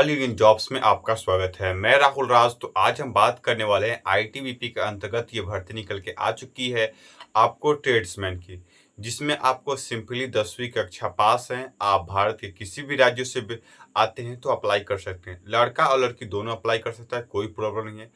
All Indian jobs में आपका स्वागत है। मैं राहुल राज। तो आज हम बात करने वाले हैं आईटीबीपी के अंतर्गत ये भर्ती निकल के आ चुकी है आपको ट्रेड्समैन की, जिसमें आपको सिंपली 10वीं कक्षा पास हैं, आप भारत के किसी भी राज्य से भी आते हैं तो अप्लाई कर सकते हैं। लड़का और लड़की दोनों अप्लाई कर सकता है, कोई प्रॉब्लम नहीं है।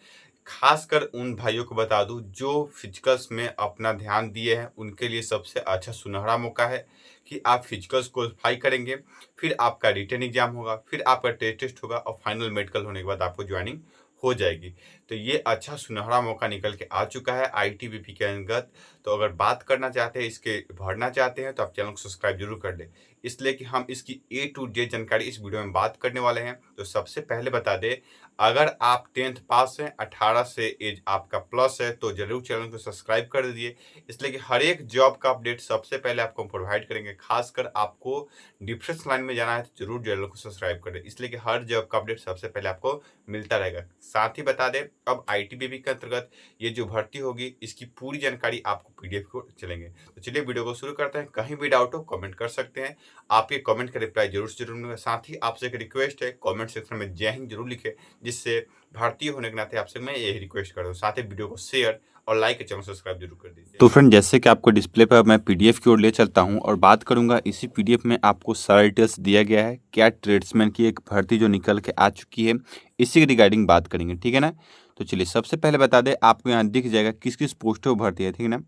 खासकर उन भाइयों को बता दूं जो फिजिकल्स में अपना ध्यान दिए हैं, उनके लिए सबसे अच्छा सुनहरा मौका है कि आप फिजिकल्स क्वालिफाई करेंगे, फिर आपका रिटन एग्जाम होगा, फिर आपका टेस्ट होगा और फाइनल मेडिकल होने के बाद आपको ज्वाइनिंग हो जाएगी। तो ये अच्छा सुनहरा मौका निकल के आ चुका है आईटीबीपी के अंतर्गत। तो अगर बात करना चाहते हैं, इसके भरना चाहते हैं, तो आप चैनल को सब्सक्राइब जरूर कर लें, इसलिए कि हम इसकी A to Z जानकारी इस वीडियो में बात करने वाले हैं। तो सबसे पहले बता दें, अगर आप 10th पास हैं, 18 से एज आपका प्लस है, तो जरूर चैनल को सब्सक्राइब कर दीजिए, इसलिए कि हर एक जॉब का अपडेट सबसे पहले आपको प्रोवाइड करेंगे। खासकर आपको डिफेंस लाइन में जाना है तो जरूर चैनल को सब्सक्राइब करें, इसलिए कि हर जॉब का अपडेट सबसे पहले आपको मिलता रहेगा। साथ ही बता दें, अब आईटीबीपी के अंतर्गत ये जो भर्ती होगी, इसकी पूरी जानकारी आपको पीडीएफ को चलेंगे। तो चलिए वीडियो को शुरू करते हैं। कहीं भी डाउट हो कमेंट कर सकते हैं, आपके कमेंट का रिप्लाई जरूर से जरूर मिलेगा। साथ ही आपसे एक रिक्वेस्ट है, कमेंट सेक्शन में जय हिंद जरूर लिखे, जिससे भारतीय होने के नाते आपसे मैं यही रिक्वेस्ट कर रहा हूँ। साथ ही वीडियो को शेयर और लाइक के चैनल सब्सक्राइब जरूर कर दीजिए। तो फ्रेंड, जैसे कि आपको डिस्प्ले पर मैं पीडीएफ की ओर ले चलता हूं और बात करूंगा, इसी पीडीएफ में आपको सारा डिटेल्स दिया गया है। क्या ट्रेड्समैन की एक भर्ती जो निकल के आ चुकी है, इसी के रिगार्डिंग बात करेंगे, ठीक है ना। तो चलिए सबसे पहले बता दें, आपको यहाँ दिख जाएगा किस किस पोस्टों पर भर्ती है, ठीक है ना।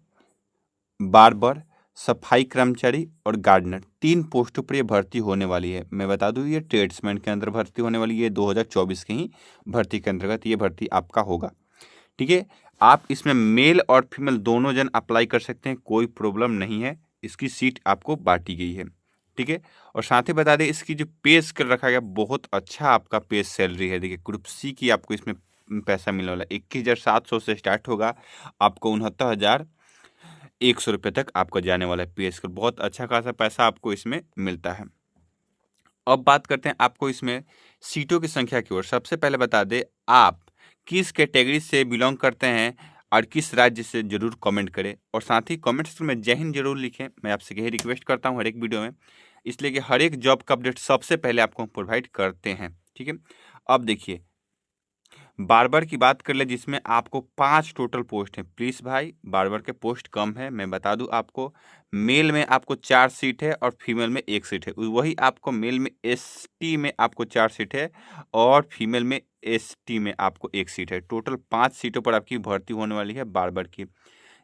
बार्बर, सफाई कर्मचारी और गार्डनर, 3 पोस्टों पर ये भर्ती होने वाली है। मैं बता दूं, ये ट्रेड्समैन के अंदर भर्ती होने वाली है। 2024 के ही भर्ती के अंतर्गत ये भर्ती आपका होगा, ठीक है। आप इसमें मेल और फीमेल दोनों जन अप्लाई कर सकते हैं, कोई प्रॉब्लम नहीं है। इसकी सीट आपको बांटी गई है, ठीक है। और साथ ही बता दें, इसकी जो पे स्केल रखा गया, बहुत अच्छा आपका पे सैलरी है। देखिए, ग्रुप सी की आपको इसमें पैसा मिलने वाला है। 21,700 से स्टार्ट होगा, आपको 69,100 रुपये तक आपको जाने वाला है पे स्केल। बहुत अच्छा खासा पैसा आपको इसमें मिलता है। अब बात करते हैं आपको इसमें सीटों की संख्या की ओर। सबसे पहले बता दें, आप किस कैटेगरी से बिलोंग करते हैं और किस राज्य से, जरूर कमेंट करें। और साथ ही कमेंट सेक्शन में जय हिंद जरूर लिखें। मैं आपसे यही रिक्वेस्ट करता हूं हर एक वीडियो में, इसलिए कि हर एक जॉब का अपडेट सबसे पहले आपको प्रोवाइड करते हैं, ठीक है। अब देखिए, बार्बर की बात कर ले, जिसमें आपको 5 टोटल पोस्ट हैं। प्लीज़ भाई, बार्बर के पोस्ट कम है। मैं बता दूं आपको, मेल में आपको 4 सीट है और फीमेल में 1 सीट है। वही आपको मेल में एसटी में आपको 4 सीट है और फीमेल में एसटी में आपको 1 सीट है। टोटल 5 सीटों पर आपकी भर्ती होने वाली है बार्बर की।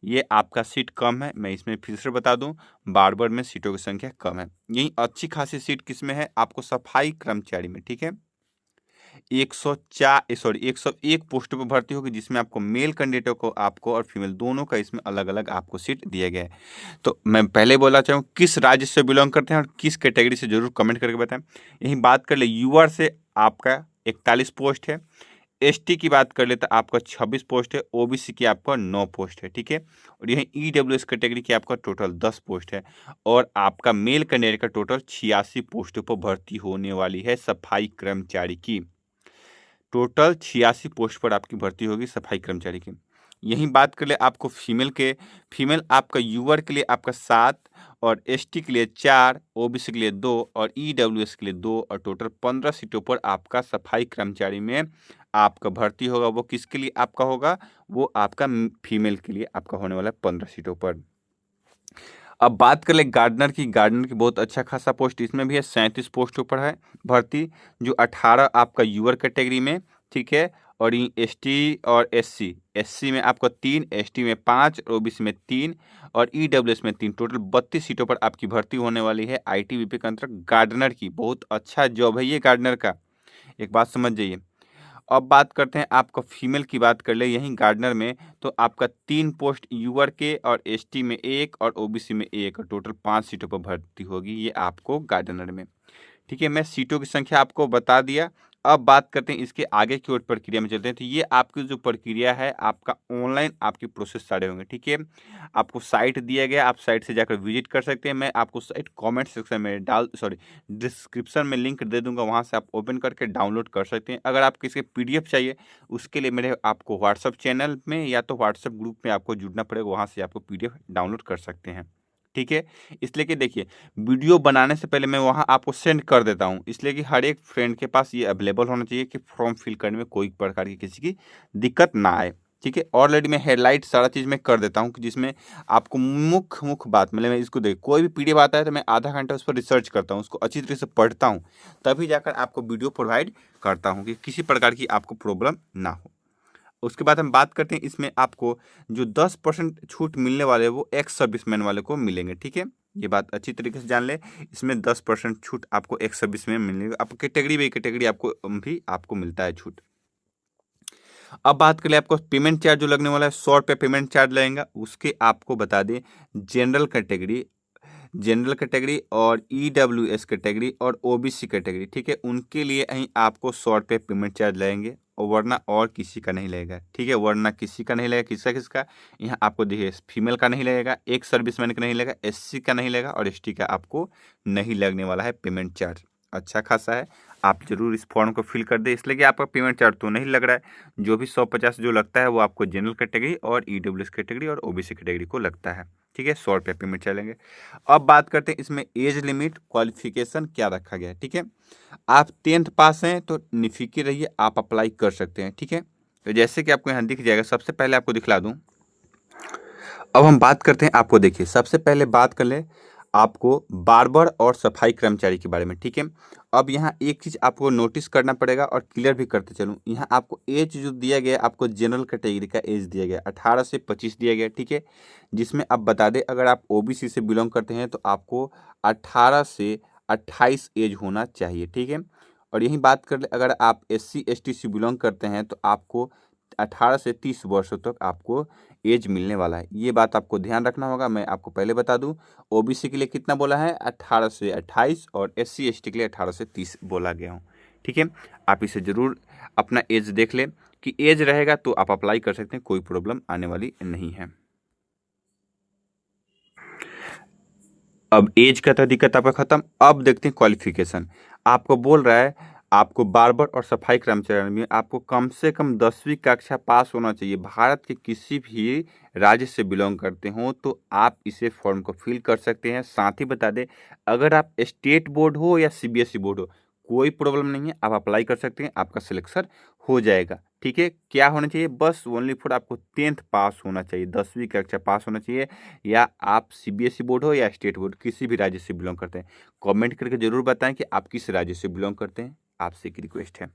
ये आपका सीट कम है। मैं इसमें फिर से बता दूं, बार्बर में सीटों की संख्या कम है। यही अच्छी खासी सीट किसमें है, आपको सफाई कर्मचारी में, ठीक है। 101 पोस्टों पर भर्ती होगी, जिसमें आपको मेल कैंडिडेटों को आपको और फीमेल दोनों का इसमें अलग अलग आपको सीट दिया गया है। तो मैं पहले बोला चाहूँ, किस राज्य से बिलोंग करते हैं और किस कैटेगरी से, जरूर कमेंट करके बताएं। यही बात कर ले, यूआर से आपका 41 पोस्ट है। एसटी की बात कर ले तो आपका 26 पोस्ट है। ओबीसी की आपका 9 पोस्ट है, ठीक है। और यही ईडब्ल्यूएस कैटेगरी की आपका टोटल 10 पोस्ट है। और आपका मेल कैंडिडेट का टोटल 86 पोस्टों पर भर्ती होने वाली है सफाई कर्मचारी की। टोटल 86 पोस्ट पर आपकी भर्ती होगी सफाई कर्मचारी की। यही बात कर ले आपको फीमेल के, फीमेल आपका यूआर के लिए आपका 7 और एसटी के लिए 4, ओबीसी के लिए 2 और ईडब्ल्यूएस के लिए 2 और टोटल 15 सीटों पर आपका सफाई कर्मचारी में आपका भर्ती होगा। वो किसके लिए आपका होगा, वो आपका फीमेल के लिए आपका होने वाला है 15 सीटों पर। अब बात कर ले गार्डनर की। गार्डनर की बहुत अच्छा खासा पोस्ट इसमें भी है, 37 पोस्टों पर है भर्ती, जो 18 आपका यूआर कैटेगरी में, ठीक है। और ये एसटी और एससी, एससी में आपको 3, एसटी में 5, ओबीसी में 3 और ईडब्ल्यूएस में 3, टोटल 32 सीटों पर आपकी भर्ती होने वाली है आईटीबीपी के अंतर्गत गार्डनर की। बहुत अच्छा जॉब है ये गार्डनर का, एक बात समझ जाइए। अब बात करते हैं आपका फीमेल की बात कर ले, यहीं गार्डनर में तो आपका 3 पोस्ट यूआर के और एसटी में 1 और ओबीसी में 1 और टोटल 5 सीटों पर भर्ती होगी ये आपको गार्डनर में, ठीक है। मैं सीटों की संख्या आपको बता दिया। अब बात करते हैं इसके आगे की ओर प्रक्रिया में चलते हैं। तो ये आपकी जो प्रक्रिया है, आपका ऑनलाइन आपकी प्रोसेस सारे होंगे, ठीक है। आपको साइट दिया गया, आप साइट से जाकर विजिट कर सकते हैं। मैं आपको साइट कमेंट सेक्शन में डिस्क्रिप्शन में लिंक दे दूंगा, वहाँ से आप ओपन करके डाउनलोड कर सकते हैं। अगर आपको इसके पीडीएफ चाहिए, उसके लिए मेरे आपको व्हाट्सअप चैनल में या तो व्हाट्सअप ग्रुप में आपको जुड़ना पड़ेगा, वहाँ से आपको पीडीएफ डाउनलोड कर सकते हैं, ठीक है। इसलिए कि देखिए वीडियो बनाने से पहले मैं वहाँ आपको सेंड कर देता हूँ, इसलिए कि हर एक फ्रेंड के पास ये अवेलेबल होना चाहिए कि फॉर्म फिल करने में कोई प्रकार की किसी की दिक्कत ना आए, ठीक है। ऑलरेडी मैं हेडलाइट सारा चीज़ मैं कर देता हूँ कि जिसमें आपको मुख्य मुख्य बात मतलब मैं इसको देख कोई भी पीडीएफ आता है तो मैं आधा घंटा उस पर रिसर्च करता हूँ, उसको अच्छी तरीके से पढ़ता हूँ, तभी जाकर आपको वीडियो प्रोवाइड करता हूँ कि किसी प्रकार की आपको प्रॉब्लम ना हो। उसके बाद हम बात करते हैं इसमें आपको जो 10% छूट मिलने वाले हैं वो एक्स सर्विसमैन वाले को मिलेंगे, ठीक है। ये बात अच्छी तरीके से जान ले, इसमें 10% छूट आपको एक्स सर्विसमैन मिलेगा, आपको कैटेगरी बाई कैटेगरी आपको मिलता है छूट। अब बात करें आपको पेमेंट चार्ज जो लगने वाला है 100 रुपये पेमेंट चार्ज लगेगा। उसके आपको बता दें जनरल कैटेगरी और ईडब्ल्यूएस कैटेगरी और ओबीसी कैटेगरी, ठीक है, उनके लिए અહીં आपको 100 रुपये पेमेंट चार्ज लगेंगे और वरना और किसी का नहीं लगेगा, ठीक है। वरना किसी का नहीं लगेगा, किसका यहाँ आपको देखिए फीमेल का नहीं लगेगा, एक सर्विसमैन का नहीं लगेगा, एससी का नहीं लगेगा और एसटी का आपको नहीं लगने वाला है पेमेंट चार्ज। अच्छा खासा है, आप जरूर इस फॉर्म को फिल कर दे, इसलिए कि आपका पेमेंट चार्ज तो नहीं लग रहा है। जो भी 150 जो लगता है वो आपको जनरल कैटेगरी और ईडब्ल्यूएस कैटेगरी और ओबीसी कैटेगरी को लगता है, ठीक है। 100 रुपये पेमेंट चलेंगे। अब बात करते हैं इसमें एज लिमिट क्वालिफिकेशन क्या रखा गया है, ठीक है। आप 10th पास हैं तो निफिक्र रहिए, आप अप्लाई कर सकते हैं, ठीक है। तो जैसे कि आपको यहाँ दिख जाएगा, सबसे पहले आपको दिखला दूँ। अब हम बात करते हैं, आपको देखिए सबसे पहले बात कर ले आपको बार्बर और सफाई कर्मचारी के बारे में, ठीक है। अब यहाँ एक चीज़ आपको नोटिस करना पड़ेगा और क्लियर भी करते चलूँ, यहाँ आपको एज जो दिया गया है आपको जनरल कैटेगरी का एज दिया गया 18 से 25 दिया गया, ठीक है। जिसमें अब बता दें अगर आप ओबीसी से बिलोंग करते हैं तो आपको 18 से 28 एज होना चाहिए, ठीक है। और यही बात कर ले अगर आप एससी एसटी से बिलोंग करते हैं तो आपको 18 से 30 वर्षों तक आपको एज मिलने वाला है। ये बात आपको ध्यान रखना होगा। मैं आपको पहले बता दूं, ओबीसी के लिए कितना बोला है 18 से 28 और एससी एसटी के लिए 18 से 30 बोला गया हूँ, ठीक है। आप इसे ज़रूर अपना एज देख लें कि एज रहेगा तो आप अप्लाई कर सकते हैं, कोई प्रॉब्लम आने वाली नहीं है। अब एज का तो दिक्कत आपका खत्म। अब देखते हैं क्वालिफिकेशन। आपको बोल रहा है आपको बार्बर और सफाई कर्मचारी में आपको कम से कम 10वीं कक्षा पास होना चाहिए। भारत के किसी भी राज्य से बिलोंग करते हो तो आप इसे फॉर्म को फिल कर सकते हैं। साथ ही बता दें अगर आप स्टेट बोर्ड हो या सीबीएसई बोर्ड हो कोई प्रॉब्लम नहीं है, आप अप्लाई कर सकते हैं, आपका सिलेक्शन हो जाएगा, ठीक है। क्या होना चाहिए, बस ओनली फॉर आपको 10th पास होना चाहिए, 10वीं कक्षा पास होना चाहिए, या आप सीबीएसई बोर्ड हो या स्टेट बोर्ड किसी भी राज्य से बिलोंग करते हैं। कमेंट करके जरूर बताएं कि आप किस राज्य से बिलोंग करते हैं, आपसे एक रिक्वेस्ट है।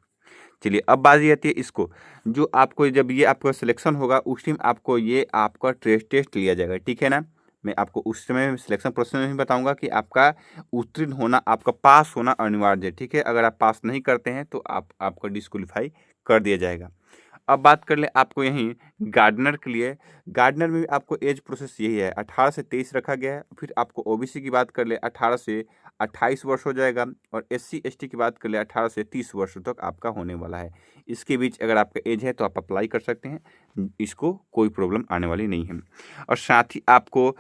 चलिए अब बात ये आती है इसको, जो आपको जब ये आपका सिलेक्शन होगा उस टाइम आपको ये आपका टेस्ट लिया जाएगा, ठीक है ना। मैं आपको उस समय सिलेक्शन प्रोसेस में भी बताऊंगा कि आपका उत्तीर्ण होना, आपका पास होना अनिवार्य है, ठीक है। अगर आप पास नहीं करते हैं तो आपका डिस्क्वालीफाई कर दिया जाएगा। अब बात कर ले आपको यहीं गार्डनर के लिए, गार्डनर में भी आपको एज प्रोसेस यही है 18 से 23 रखा गया है। फिर आपको ओबीसी की बात कर ले 18 से 28 वर्ष हो जाएगा और एससी एसटी की बात कर ले 18 से 30 वर्षों तक आपका होने वाला है। इसके बीच अगर आपका एज है तो आप अप्लाई कर सकते हैं, इसको कोई प्रॉब्लम आने वाली नहीं है। और साथ ही आपको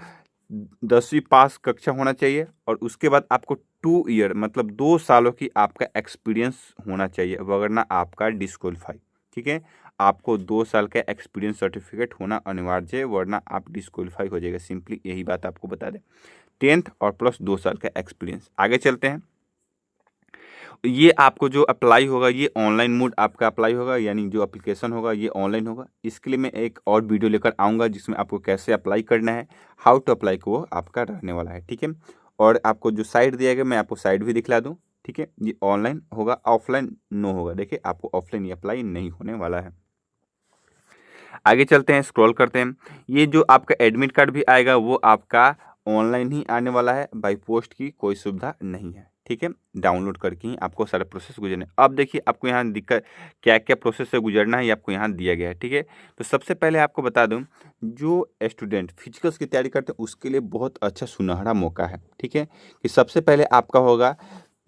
10वीं पास कक्षा होना चाहिए और उसके बाद आपको 2 ईयर मतलब 2 सालों की आपका एक्सपीरियंस होना चाहिए, वरना आपका डिस्क्वालीफाई, ठीक है। आपको 2 साल का एक्सपीरियंस सर्टिफिकेट होना अनिवार्य है, वरना आप डिस्क्वालीफाई हो जाएगा। सिंपली यही बात आपको बता दें, 10th और प्लस 2 साल का एक्सपीरियंस। आगे चलते हैं, ये आपको जो अप्लाई होगा ये ऑनलाइन मोड आपका अप्लाई होगा, यानी जो एप्लीकेशन होगा ये ऑनलाइन होगा। इसके लिए मैं एक और वीडियो लेकर आऊँगा जिसमें आपको कैसे अप्लाई करना है, हाउ टू अप्लाई को वो आपका रहने वाला है, ठीक है। और आपको जो साइट दिया गया मैं आपको साइट भी दिखला दूँ, ठीक है। ये ऑनलाइन होगा, ऑफलाइन नो होगा। देखिए आपको ऑफलाइन ये अप्लाई नहीं होने वाला है। आगे चलते हैं, स्क्रॉल करते हैं। ये जो आपका एडमिट कार्ड भी आएगा वो आपका ऑनलाइन ही आने वाला है, बाई पोस्ट की कोई सुविधा नहीं है, ठीक है। डाउनलोड करके ही आपको सारा प्रोसेस गुजरना है। अब देखिए आपको यहाँ दिक्कत क्या क्या प्रोसेस से गुजरना है ये आपको यहाँ दिया गया है, ठीक है। तो सबसे पहले आपको बता दूँ, जो स्टूडेंट फिजिकल्स की तैयारी करते हैं उसके लिए बहुत अच्छा सुनहरा मौका है, ठीक है। कि सबसे पहले आपका होगा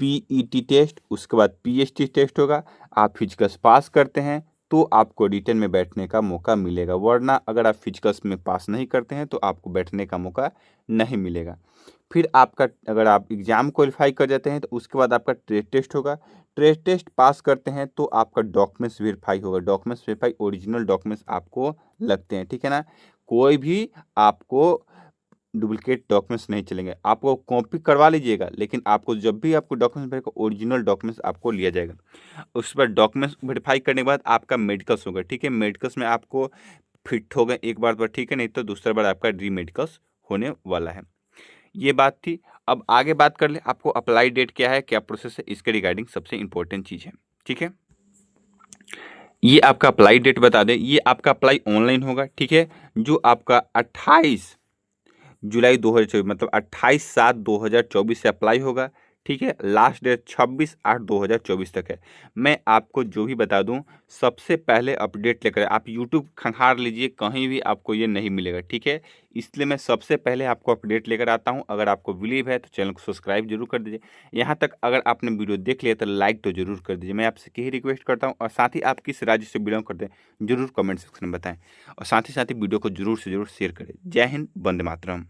पीईटी टेस्ट, उसके बाद पीएचटी टेस्ट होगा। आप फिजिकल्स पास करते हैं तो आपको रिटर्न में बैठने का मौका मिलेगा, वरना अगर आप फिजिकल्स में पास नहीं करते हैं तो आपको बैठने का मौका नहीं मिलेगा। फिर आपका अगर आप एग्ज़ाम क्वालिफाई कर जाते हैं तो उसके बाद आपका ट्रेड टेस्ट होगा। ट्रेड टेस्ट पास करते हैं तो आपका डॉक्यूमेंट्स वेरीफाई होगा। डॉक्यूमेंट्स वेरीफाई ओरिजिनल डॉक्यूमेंट्स आपको लगते हैं, ठीक है ना। कोई भी आपको डुप्लीकेट डॉक्यूमेंट्स नहीं चलेंगे। आपको कॉपी करवा लीजिएगा, लेकिन आपको जब भी आपको डॉक्यूमेंट्स भेजेगा ओरिजिनल डॉक्यूमेंट्स आपको लिया जाएगा। उस पर डॉक्यूमेंट्स वेरीफाई करने के बाद आपका मेडिकल्स होगा, ठीक है। मेडिकल्स में आपको फिट हो गए एक बार पर, ठीक है, नहीं तो दूसरा बार आपका री मेडिकल्स होने वाला है। ये बात थी। अब आगे बात कर ले आपको अप्लाई डेट क्या है, क्या प्रोसेस है, इसके रिगार्डिंग सबसे इंपॉर्टेंट चीज़ है, ठीक है। ये आपका अप्लाई डेट बता दें, ये आपका अप्लाई ऑनलाइन होगा, ठीक है, जो आपका 28 जुलाई 2024 मतलब 28/7/2024 से अप्लाई होगा, ठीक है। लास्ट डेट 26/8/2024 तक है। मैं आपको जो भी बता दूं, सबसे पहले अपडेट लेकर आप यूट्यूब खंगार लीजिए, कहीं भी आपको ये नहीं मिलेगा, ठीक है। इसलिए मैं सबसे पहले आपको अपडेट लेकर आता हूं। अगर आपको बिलीव है तो चैनल को सब्सक्राइब जरूर कर दीजिए। यहाँ तक अगर आपने वीडियो देख लिया तो लाइक तो जरूर कर दीजिए। मैं आपसे यही रिक्वेस्ट करता हूँ, और साथ ही आप किस राज्य से बिलोंग करते हैं जरूर कमेंट सेक्शन में बताएं, और साथ ही वीडियो को जरूर से जरूर शेयर करें। जय हिंद, वंदे मातरम।